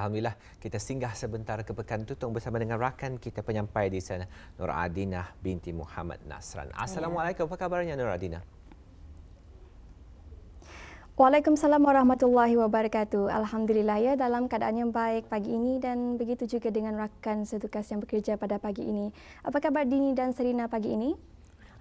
Alhamdulillah, kita singgah sebentar ke Pekan Tutong bersama dengan rakan kita penyampai di sana, Nur Adinah binti Muhammad Nasran. Assalamualaikum, apa kabarnya Nur Adinah? Waalaikumsalam warahmatullahi wabarakatuh. Alhamdulillah ya, dalam keadaan yang baik pagi ini dan begitu juga dengan rakan setugas yang bekerja pada pagi ini. Apa kabar Dini dan Serina pagi ini?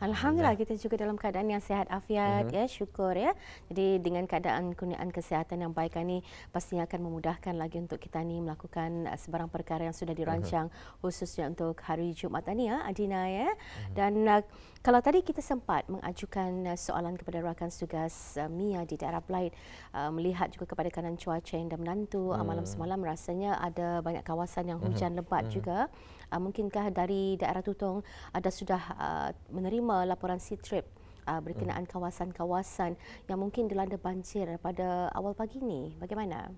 Alhamdulillah, kita juga dalam keadaan yang sihat afiat, ya, syukur ya. Jadi dengan keadaan kurniaan kesihatan yang baik ini pastinya akan memudahkan lagi untuk kita ni melakukan sebarang perkara yang sudah dirancang khususnya untuk hari Jumaat ini ya, Adina ya. Dan kalau tadi kita sempat mengajukan soalan kepada rakan tugas Mia di daerah Belait, melihat juga kepada keadaan cuaca yang dah menantu, malam semalam rasanya ada banyak kawasan yang hujan lebat juga. Mungkinkah dari daerah Tutong ada sudah menerima laporan Seatrip berkenaan kawasan-kawasan yang mungkin dilanda banjir pada awal pagi ini? Bagaimana?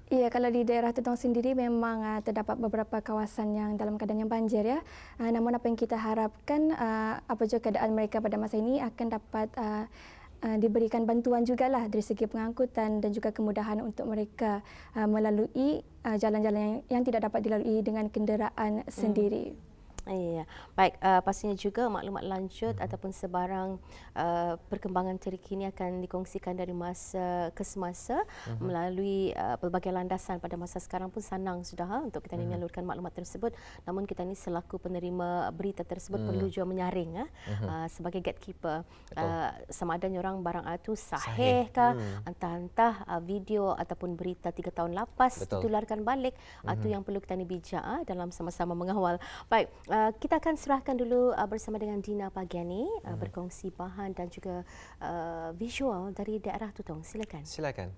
Ya, kalau di daerah Tutong sendiri memang terdapat beberapa kawasan yang dalam keadaan yang banjir ya. Namun apa yang kita harapkan apabila keadaan mereka pada masa ini akan dapat diberikan bantuan jugalah dari segi pengangkutan dan juga kemudahan untuk mereka melalui jalan-jalan yang tidak dapat dilalui dengan kenderaan sendiri. Iya, baik. Pastinya juga maklumat lanjut ataupun sebarang perkembangan terkini akan dikongsikan dari masa ke semasa melalui pelbagai landasan. Pada masa sekarang pun senang sudah untuk kita menyalurkan maklumat tersebut. Namun kita ni selaku penerima berita tersebut perlu juga menyaring sebagai gatekeeper. Sama ada orang barang itu sahih kah, entah video ataupun berita 3 tahun lepas ditularkan balik, itu yang perlu kita ni bijak dalam sama-sama mengawal. Baik. Kita akan serahkan dulu bersama dengan Dina pagi ini berkongsi bahan dan juga visual dari daerah Tutong. Silakan. Silakan.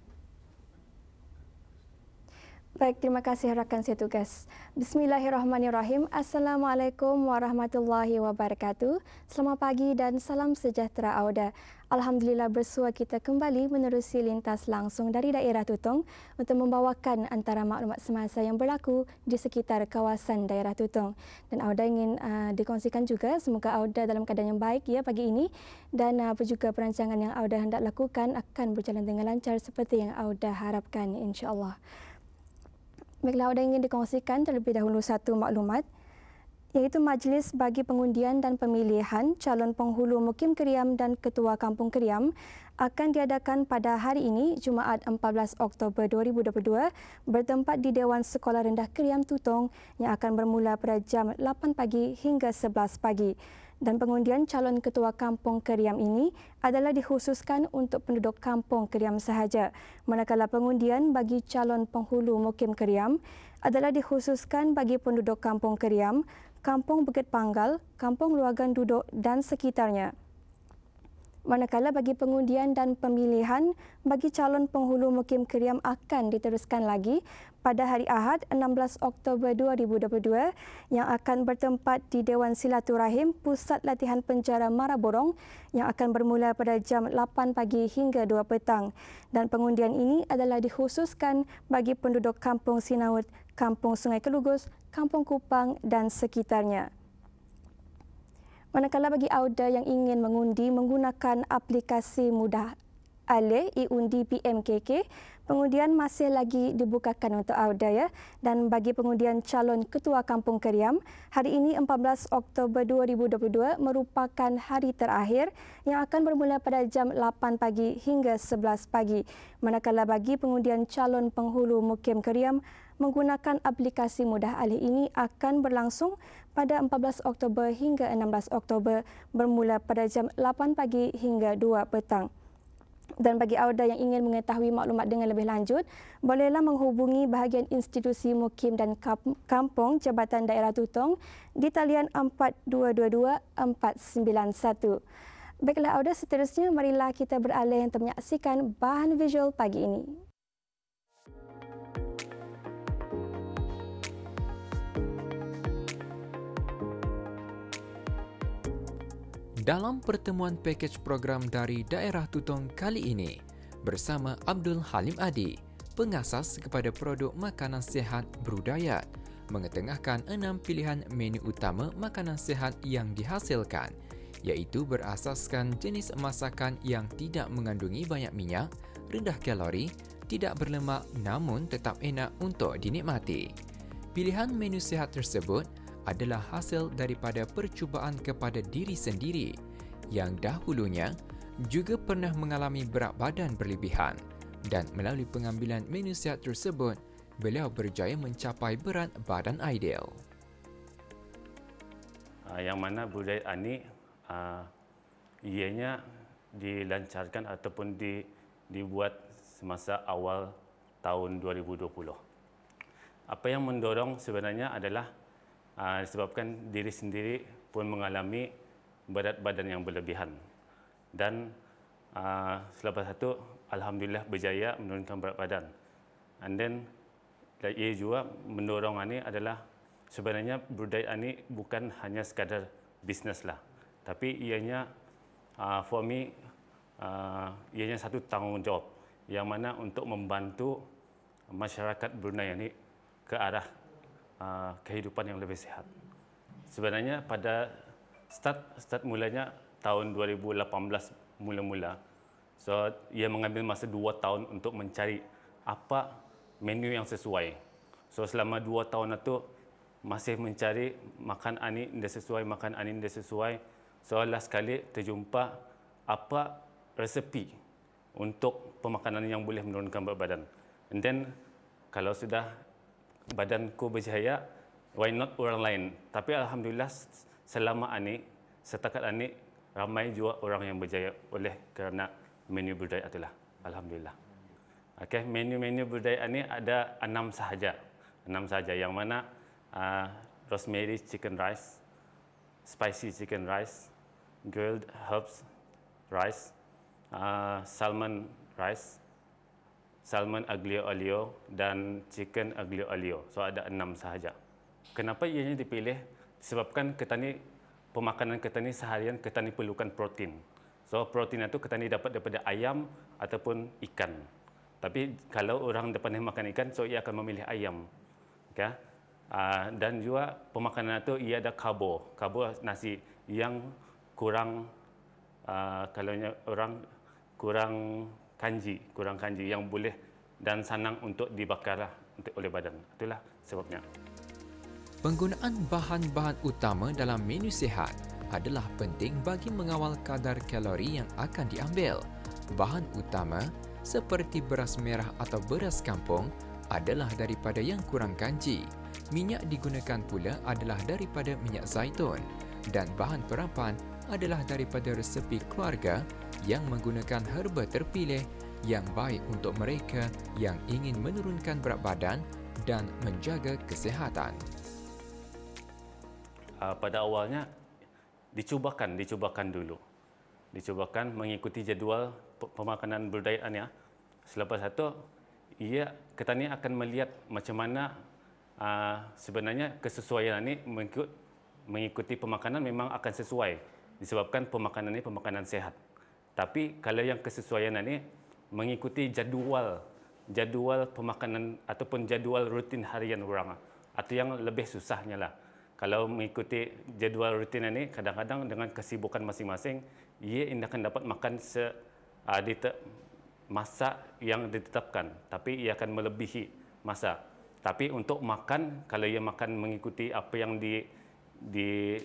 Baik, terima kasih rakan setugas. Bismillahirrahmanirrahim. Assalamualaikum warahmatullahi wabarakatuh. Selamat pagi dan salam sejahtera Auda. Alhamdulillah bersua kita kembali menerusi lintas langsung dari daerah Tutong untuk membawakan antara maklumat semasa yang berlaku di sekitar kawasan daerah Tutong. Dan Auda ingin dikongsikan juga semoga Auda dalam keadaan yang baik ya pagi ini dan apa juga perancangan yang Auda hendak lakukan akan berjalan dengan lancar seperti yang Auda harapkan insya-Allah. Baiklah, Auda ingin dikongsikan terlebih dahulu satu maklumat iaitu Majlis bagi Pengundian dan Pemilihan Calon Penghulu Mukim Keriam dan Ketua Kampung Keriam akan diadakan pada hari ini, Jumaat 14 Oktober 2022 bertempat di Dewan Sekolah Rendah Keriam Tutong yang akan bermula pada jam 8 pagi hingga 11 pagi. Dan pengundian calon ketua kampung Keriam ini adalah dikhususkan untuk penduduk kampung Keriam sahaja. Manakala pengundian bagi calon penghulu Mukim Keriam adalah dikhususkan bagi penduduk kampung Keriam, Kampung Bukit Panggal, Kampung Luagan Duduk dan sekitarnya. Manakala bagi pengundian dan pemilihan bagi calon penghulu Mukim Keriam akan diteruskan lagi pada hari Ahad 16 Oktober 2022 yang akan bertempat di Dewan Silaturahim Pusat Latihan Penjara Maraborong yang akan bermula pada jam 8 pagi hingga 2 petang. Dan pengundian ini adalah dikhususkan bagi penduduk Kampung Sinaut, Kampung Sungai Kelugus, Kampung Kupang dan sekitarnya. Manakala bagi Auda yang ingin mengundi menggunakan aplikasi Mudah Alih e-Undi PMKK, pengundian masih lagi dibukakan untuk Auda ya. Dan bagi pengundian calon ketua Kampung Keriam, hari ini 14 Oktober 2022 merupakan hari terakhir yang akan bermula pada jam 8 pagi hingga 11 pagi. Manakala bagi pengundian calon penghulu Mukim Keriam, menggunakan aplikasi Mudah Alih ini akan berlangsung pada 14 Oktober hingga 16 Oktober bermula pada jam 8 pagi hingga 2 petang. Dan bagi Auda yang ingin mengetahui maklumat dengan lebih lanjut, bolehlah menghubungi bahagian institusi Mukim dan Kampung Jabatan Daerah Tutong di talian 4222 491. Baiklah Auda, seterusnya marilah kita beralih untuk menyaksikan bahan visual pagi ini. Dalam pertemuan pakej program dari daerah Tutong kali ini bersama Abdul Halim Adi, pengasas kepada produk makanan sihat Brudayat, mengetengahkan 6 pilihan menu utama makanan sihat yang dihasilkan, iaitu berasaskan jenis masakan yang tidak mengandungi banyak minyak, rendah kalori, tidak berlemak namun tetap enak untuk dinikmati. Pilihan menu sihat tersebut adalah hasil daripada percubaan kepada diri sendiri yang dahulunya juga pernah mengalami berat badan berlebihan dan melalui pengambilan menu sihat tersebut, beliau berjaya mencapai berat badan ideal. Yang mana budaya Ani ianya dilancarkan ataupun dibuat semasa awal tahun 2020. Apa yang mendorong sebenarnya adalah disebabkan diri sendiri pun mengalami berat badan yang berlebihan. Dan selepas itu, alhamdulillah berjaya menurunkan berat badan. And then, ia juga mendorong Ani adalah sebenarnya budaya Ani bukan hanya sekadar bisnes lah. Tapi ianya, for me, ianya satu tanggungjawab yang mana untuk membantu masyarakat Brunei ini ke arah kehidupan yang lebih sihat. Sebenarnya pada start mulanya tahun 2018 mula-mula. So, ia mengambil masa 2 tahun untuk mencari apa menu yang sesuai. So, selama 2 tahun itu masih mencari makan Ani tidak sesuai, makan Ani tidak sesuai. So, last kali terjumpa apa resepi untuk pemakanan yang boleh menurunkan berat badan. And then, kalau sudah badanku berjaya, why not orang lain? Tapi alhamdulillah selama Ani, setakat Ani, ramai juga orang yang berjaya oleh kerana menu budaya itulah. Alhamdulillah. Okay, menu-menu budaya Ani ada 6 sahaja. 6 sahaja yang mana rosemary chicken rice, spicy chicken rice, grilled herbs rice, salmon rice, salmon aglio olio dan chicken aglio olio. So ada 6 sahaja. Kenapa ianya dipilih? Disebabkan pemakanan kita ni seharian kita ni perlukan protein. So protein itu kita ni dapat daripada ayam ataupun ikan. Tapi kalau orang dapat makan ikan, so ia akan memilih ayam. Okay? Dan juga pemakanan itu ia ada karbo nasi yang kurang kalau orang kurang kanji yang boleh dan senang untuk dibakar oleh badan. Itulah sebabnya. Penggunaan bahan-bahan utama dalam menu sihat adalah penting bagi mengawal kadar kalori yang akan diambil. Bahan utama seperti beras merah atau beras kampung adalah daripada yang kurang kanji. Minyak digunakan pula adalah daripada minyak zaitun dan bahan perapan adalah daripada resepi keluarga yang menggunakan herba terpilih yang baik untuk mereka yang ingin menurunkan berat badan dan menjaga kesihatan. Pada awalnya dicubakan dulu. Dicubakan mengikuti jadual pemakanan budaya. Selepas itu, kita ni akan melihat macam mana sebenarnya kesesuaian ini mengikuti pemakanan memang akan sesuai. Disebabkan pemakanan ini pemakanan sehat. Tapi kalau yang kesesuaian ini mengikuti jadual pemakanan ataupun jadual rutin harian orang, atau yang lebih susahnya lah. Kalau mengikuti jadual rutin ini, kadang-kadang dengan kesibukan masing-masing, ia akan dapat makan masa yang ditetapkan, tapi ia akan melebihi masa. Tapi untuk makan, kalau ia makan mengikuti apa yang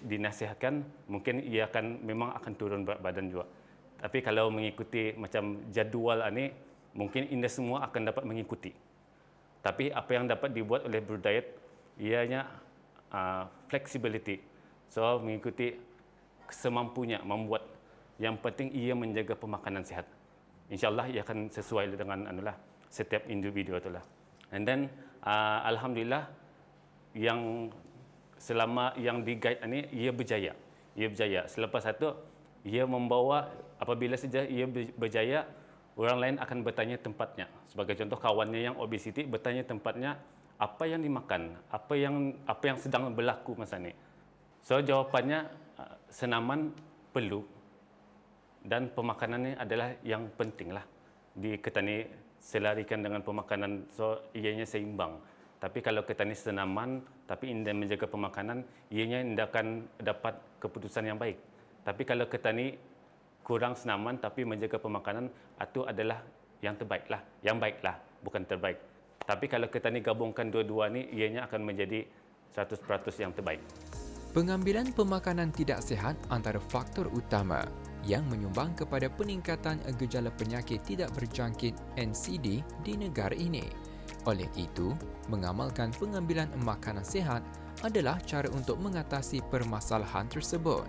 dinasihatkan, mungkin ia memang akan turun berat badan juga. Tapi kalau mengikuti macam jadual ini, mungkin indah semua akan dapat mengikuti. Tapi apa yang dapat dibuat oleh Brudayat, ianya flexibility. So mengikuti semampunya membuat. Yang penting ia menjaga pemakanan sihat. InsyaAllah ia akan sesuai dengan setiap individu itulah. And then alhamdulillah yang selama yang di-guide ini ia berjaya. Selepas itu ia membawa, apabila saja ia berjaya, orang lain akan bertanya tempatnya. Sebagai contoh, kawannya yang obesiti bertanya tempatnya, apa yang dimakan, apa yang sedang berlaku masa ni. So jawapannya senaman perlu dan pemakanan ini adalah yang penting lah. Kita ni selarikan dengan pemakanan, so ianya seimbang. Tapi kalau kita ni senaman tapi tidak menjaga pemakanan, ianya tidak akan dapat keputusan yang baik. Tapi kalau kita ni kurang senaman tapi menjaga pemakanan, itu adalah yang terbaiklah, yang baiklah, bukan terbaik. Tapi kalau kita ni gabungkan dua-dua ni, ianya akan menjadi 100% yang terbaik. Pengambilan pemakanan tidak sihat antara faktor utama yang menyumbang kepada peningkatan gejala penyakit tidak berjangkit NCD di negara ini. Oleh itu, mengamalkan pengambilan makanan sihat adalah cara untuk mengatasi permasalahan tersebut.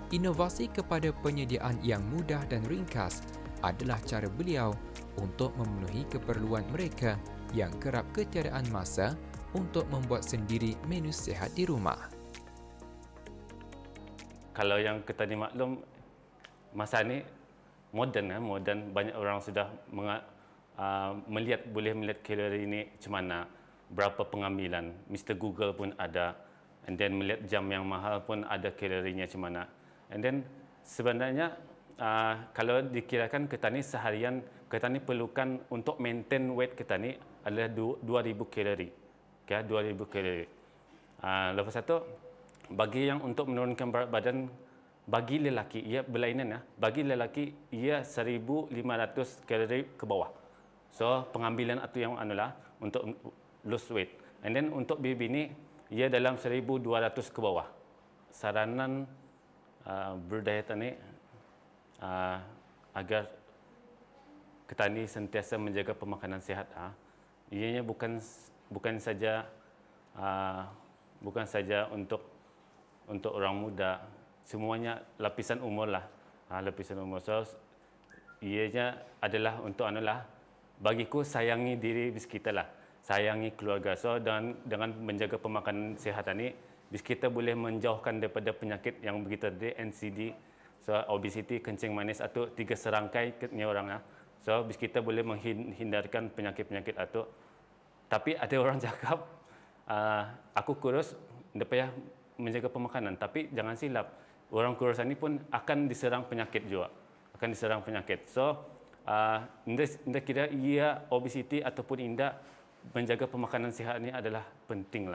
Inovasi kepada penyediaan yang mudah dan ringkas adalah cara beliau untuk memenuhi keperluan mereka yang kerap ketiadaan masa untuk membuat sendiri menu sihat di rumah. Kalau yang kita ni maklum, masa ni moden, banyak orang sudah boleh melihat kalori ini macam mana, berapa pengambilan. Mr. Google pun ada, and then melihat jam yang mahal pun ada kalorinya macam mana. And then sebenarnya kalau dikirakan kita ni seharian, kita ni perlukan untuk maintain weight kita ni adalah 2,000 kalori. Okay, 2,000 kalori. Lepas itu, bagi yang untuk menurunkan berat badan, bagi lelaki, ia berlainan ya. Bagi lelaki, ia 1,500 kalori ke bawah. So, pengambilan itu yang untuk lose weight. And then untuk baby ni, ia dalam 1,200 ke bawah. Saranan berdiet ni agar kita ni sentiasa menjaga pemakanan sihat. Ianya bukan saja untuk orang muda, semuanya lapisan umur lah, lapisan umur. So, ianya adalah untuk bagiku sayangi diri kita lah, sayangi keluarga. So, dengan menjaga pemakanan sihat ini, kita boleh menjauhkan daripada penyakit yang begitu tadi, NCD, so obesity, kencing manis atau 3 serangkai ni orang. So, kita boleh menghindarkan penyakit-penyakit itu. Tapi ada orang cakap, aku kurus, tidak payah menjaga pemakanan. Tapi jangan silap, orang kurus ini pun akan diserang penyakit juga. Akan diserang penyakit. So, tidak kira ia obesity ataupun tidak, menjaga pemakanan sihat ini adalah penting.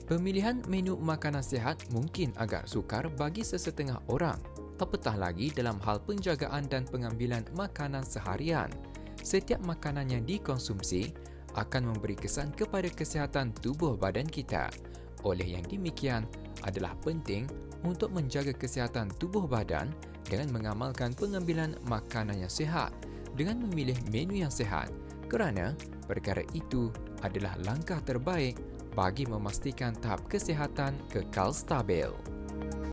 Pemilihan menu makanan sihat mungkin agak sukar bagi sesetengah orang. Apatah lagi dalam hal penjagaan dan pengambilan makanan seharian. Setiap makanan yang dikonsumsi akan memberi kesan kepada kesihatan tubuh badan kita. Oleh yang demikian, adalah penting untuk menjaga kesihatan tubuh badan dengan mengamalkan pengambilan makanan yang sihat dengan memilih menu yang sihat, kerana perkara itu adalah langkah terbaik bagi memastikan tahap kesihatan kekal stabil.